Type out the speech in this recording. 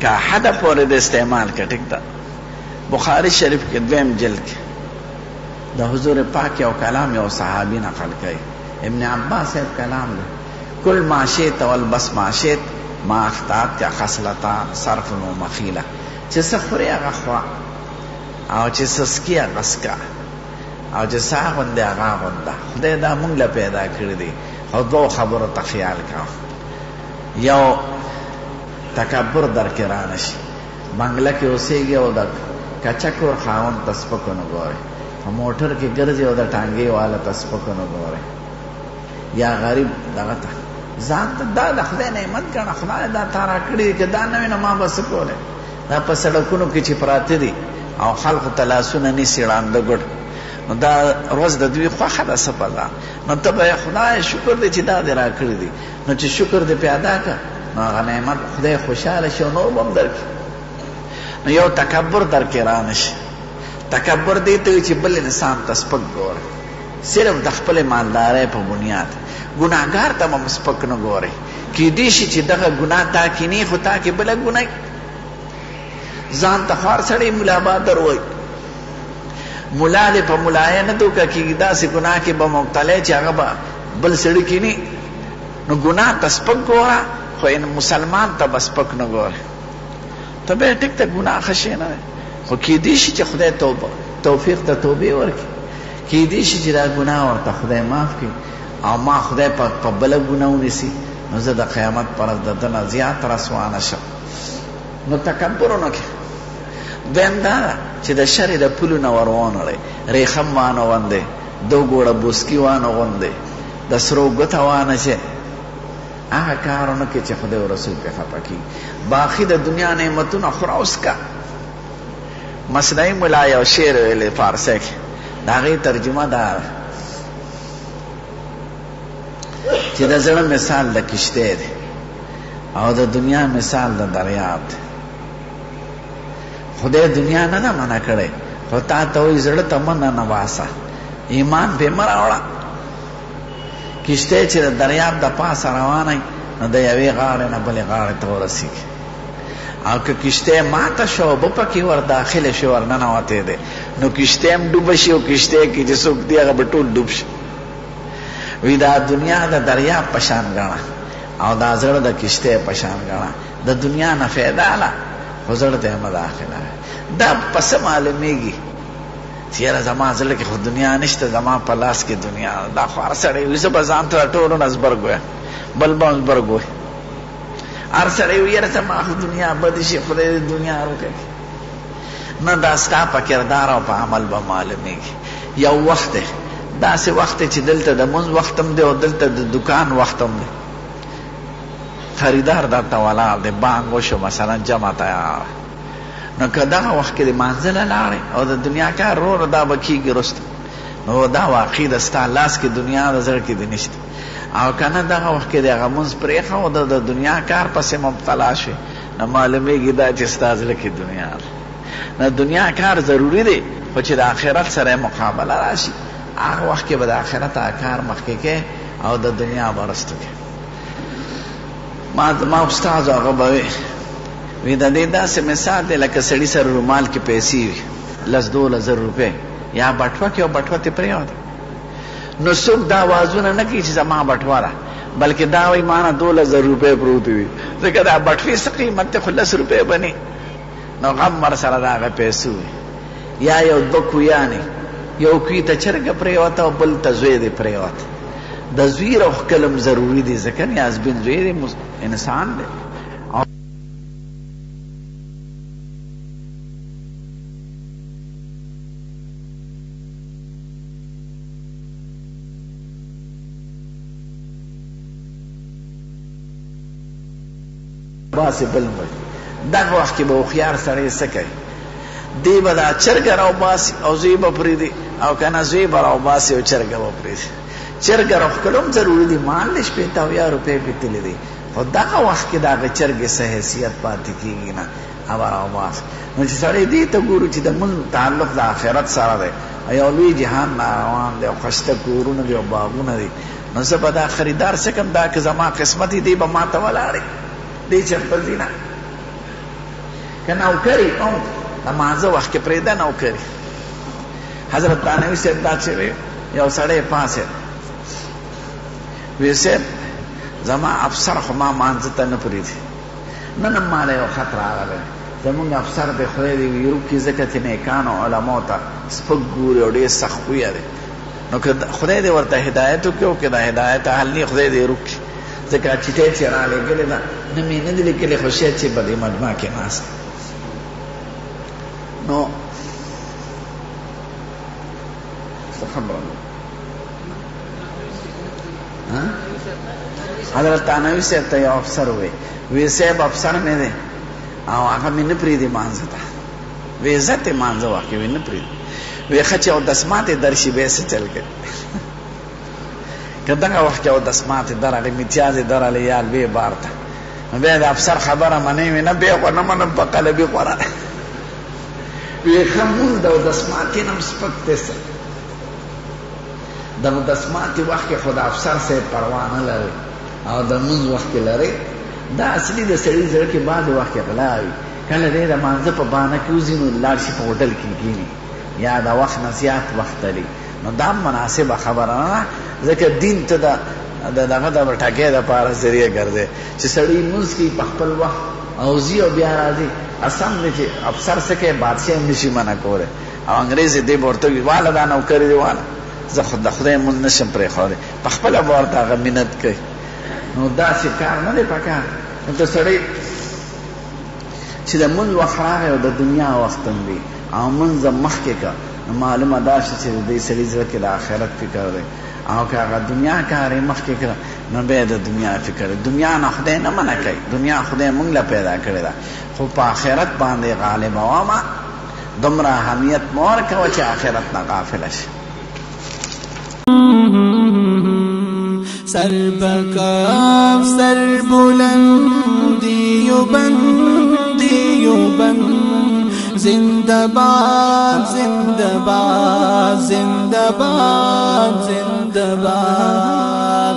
کا حد پورې د استعمال کا ټیک ده. بخاری شریف کې دویم جلد کې د حضور پاک یو کلام یو صحابي نقل کوي، ابن عباس صاحب کلام ده، کل ما شئت والبس ما شئت ما اخطات یا خصلتا صرف و مخیله، چې څه خورې هغه خوره او چې څه څکي هغه څکه او چې څه اغوندې هغه اغونده. خدای دا مونږ له پیدا کړي دي، خو دوو خبرو ته خیال کوه. یو تکبر در کې رانه شي، بنګله کې اوسېږي او د کچکور خاوند ته سپکو نه ګورې، په موټر کې ګرځي او د ټانګې والا ته سپکو نه ګورې، یا غریب دغه ته ځان ته دا د خدای نعمت ګڼه. خدای دا تا راکړي دي، که دا نه وي نو ما به څه کولی. دا په سړکونو کې چې پراته دي او خلقو ته لاسونه نیسي ړانده ګډ، نو دا روز د دوی خوښه ده څه په ځان، نو ته به خدای شکر دی چې دا دې راکړي دي، نو چې شکر دې پیدا کړه نو هغه نعمت خدای خوشحاله شي او نور به هم درکړي. نو یو تکبر در کې رانه شي. تکبر دی ته وي چې بل انسان ته سپک ګوره، صرف د خپل مالدارۍ په بنیاد. ګناهګار ته هم سپک نه ګورئ، کیدای شي چې دغه ګناه تا کې نه خو تا کې بله ګناه ځان ته خوار سړی ملا بادر وایي. ملا دې په ملایه نه دوکه کېږي، داسې ګناه کې به مبتلی چې هغه به بل سړي کې نه، نو ګناه ته سپک ګوره خو مسلمان ته به سپک نه ګوره. ته به ټیک ته ګناه ښه شی نه دی، خو کیدای شي چې خدای توفیق ته توبې ورکړي، کیدای شي چې دا ګناه ورته خدای معاف کړي او ما خدای په بله ګناه ونیسي، نو زه د قیامت پر ورځ د ده نه زیات رسوا نه شم. نو تکبر ونه کړي. دویم دا ده چې د شرې د پولو نه ور وانهړئ، ریخم وانه غوندې، دو ګوړه بوسکي وانه غوندې، د سرو ګوته وانه چې هغه کار ونه کړي چې خدای او رسول پرې خفه کېږي. باقي د دنیا نعمتونه خوره وڅکه. مصنوعي ملا یو شعر ویلی فارسی کې، د هغې ترجمه دا ده چې د زړه مثال د کشتۍ دی او د دنیا مثال د دریاب دی. خدای دنیا نه ده منع کړی، خو تا ته وایي زړه ته مه ننواسه، ایمان پرې مه راوړه. کشتۍ چې د دریاب د پاسه روانه وي نو د یوې غاړې نه بلې غاړې ته ورسېږي، او که کشتۍ ماته شو اوبه پکې ور داخله شي ور ننوتی دی نو کشتۍ هم ډوبه شي او کشتۍ کې چې څوک دی هغه به ټول ډوب شي. وی دا دنیا د دریاب په شان ګڼه او دا زړه د کشتۍ په شان ګڼه. د دنیا نه فایده اله خو زړه ته مه داخله. دا پس معلومیږي چې یاره زما زړه کې خو دنیا نشته، زما په لاس کې دنیا. دا خو هر سړی وي زه به ځان ته ټولو نه زبرګ وایم، بل به هم زبرګ وایي. هر سړی وي یاره زما خو دنیا بدې شي، خدای دې دنیا وکړي. نه دا ستا په کردار او په عمل به معلومیږي. یو وخت دی داسې وخت چې دلته د مونځ وخت هم دی او دلته د دکان وخت هم دی، خریدار درته ولاړ دی، بانګ وشو مثلا جمع تیار، نو که دغه وخت کې د مانځه له لاړې او د دنیا کار روره دا به کېږي وروسته، نو دا واقعي د ستا لاس کې دنیا د زړه کې د نشته. او که نه دغه وخت کې د هغه مونځ پرېښه او د دنیا کار پسې مبتلا شوې، نو معلومېږي دا چې ستا زړه کې دنیا ده. نه دنیا کار ضروري دی، خو چې د آخرت سره مقابله راشي هغه وخت کې به د آخرت کار مخکې کې او د دنیا به وروسته کې. ما استاد هغه به وي د دې داسې مثال دی لکه سړي سره رومال کې پیسې وي 10-12,000 روپۍ یا بټوه کې او بټوه ترې پرېوته، نو څوک دا آوازونه نه کوي چې زما بټوه ده، بلکې دا وایي ما نه 12,000 روپۍ پروتې وي، ځکه دا بټوې څه قیمت دی خو 10 روپۍ به نه، نو غم ورسره د هغه پیسو وي. یا یو 2 کویانې، یو کوي ته چرګه پرېوته او بل ته زوی دی پرېوته. د زوی روښکل هم ضروري دی، ځکه نیازبین زوی دی، انسان دی. باسې بل وایي دغه وخت کې به هوښیار سړی څه کوي؟ دی به دا چرګه راوباسي او زوی به پرېږدي، او که نه زوی به راوباسي او چرګه به پرېږدي. چرګه روښکل هم ضروري دي، مال دې 80 روپۍ پې تللی دی، خو دغه وخت کې د هغه چرګې څه حیثیت پاتې کېږي نه، هغه راوباسي. نو چې سړی دې ته ګورو چې د مونږ تعلق د آخرت سره دی، یو لوی جهان روان دی او ښایسته کورونه دي او باغونه دي، نو زه به دا خریدار څه کړم؟ دا که زما قسمت دی به ما ته ولاړې، دی چېرته ځي نه. که نوکري او د مانځه وخت کې پرېږده نوکري. حضرت تانوي صاحب دا چې یو سړی پاسې وی صاحب زما افسر خو ما مانځه ته نه پرېږدي. نن هم ماله یو خط راغلی زمونږ افسر دی خدای دې ویروکي ځکه چې نیکانو علماو ته سپک ګوري او ډېر سخت خویه دی. نو که خدای دې ورته هدایت وکړي او که د هدایت حل نه خدای دې روکړي. ځکه چټۍ چې رالېږلې ده نه مې نه دي لیکلې خو شاید چې په دې مجمع کې ناست نو څه خبره ده. حضرت تانوي صاحب ته یو افسر وی صاحب افسر مې دی او هغه مې نه پرېږدي مانځه ته. وی عزت یې مانځه واقع وی نه پرېږدي. وی ښه چې اودسمات یې درشي بیا څه چل کوي. که دغه وخت کې اودسمات یې درغلې میتیاز یې درغلې یا لوی بار ته نو بیا د افسر خبره منې وي نه بیا خو نه منم په قلبي خوره. وی ښه مونځ د اودسماتي نه هم سپک دی څه د اودسماتي وخت کې خو د افسر صاحب پروا نه لري او د مونځ وخت کې لري. دا اصلي د سړي زړه کې بعضې وخت کې غلا وي. کله دی د مانځه په بانه کې وځي نو لاړ شي په هوټل کې کښېني یا د وخت نه زیات وخت لري. نو دا مناسبه خبره نه ده ځکه دین ته د دغه د ټاکۍ دپاره ذریعه ګرځې چې سړی لمونځ کوي په خپل وخت او ځي او بیا راځي. اسم دی چې افسر څه کوي بادشاه هم نشي منع کولی او انګرېز یې دی به ورته وي واله دا نوکري دی واله زه خو د خدای لمونځ نشم پرېښودی په خپله به ورته هغه منت کوي. نو داسې کار نه دی پکار. دلته سړی چې د مونځ وخت راغی او د دنیا وخت هم وي او مونځ مخکې که نو معلومه دا شي چې د دې سړي زړه کې د آخرت فکر دی او که هغه دنیا کار یې مخکې کړه نو بیا د دنیا فکر دی. دنیا نه خدای نه منع کوي. دنیا خدای موږ له پیدا کړې ده خو په آخرت باندې غالبه وامه دومره اهمیت مه ورکوه چې آخرت نه غافله شي. سر بکاف سر بلندی و بندی و بند زنده باد زنده باد زنده باد زنده باد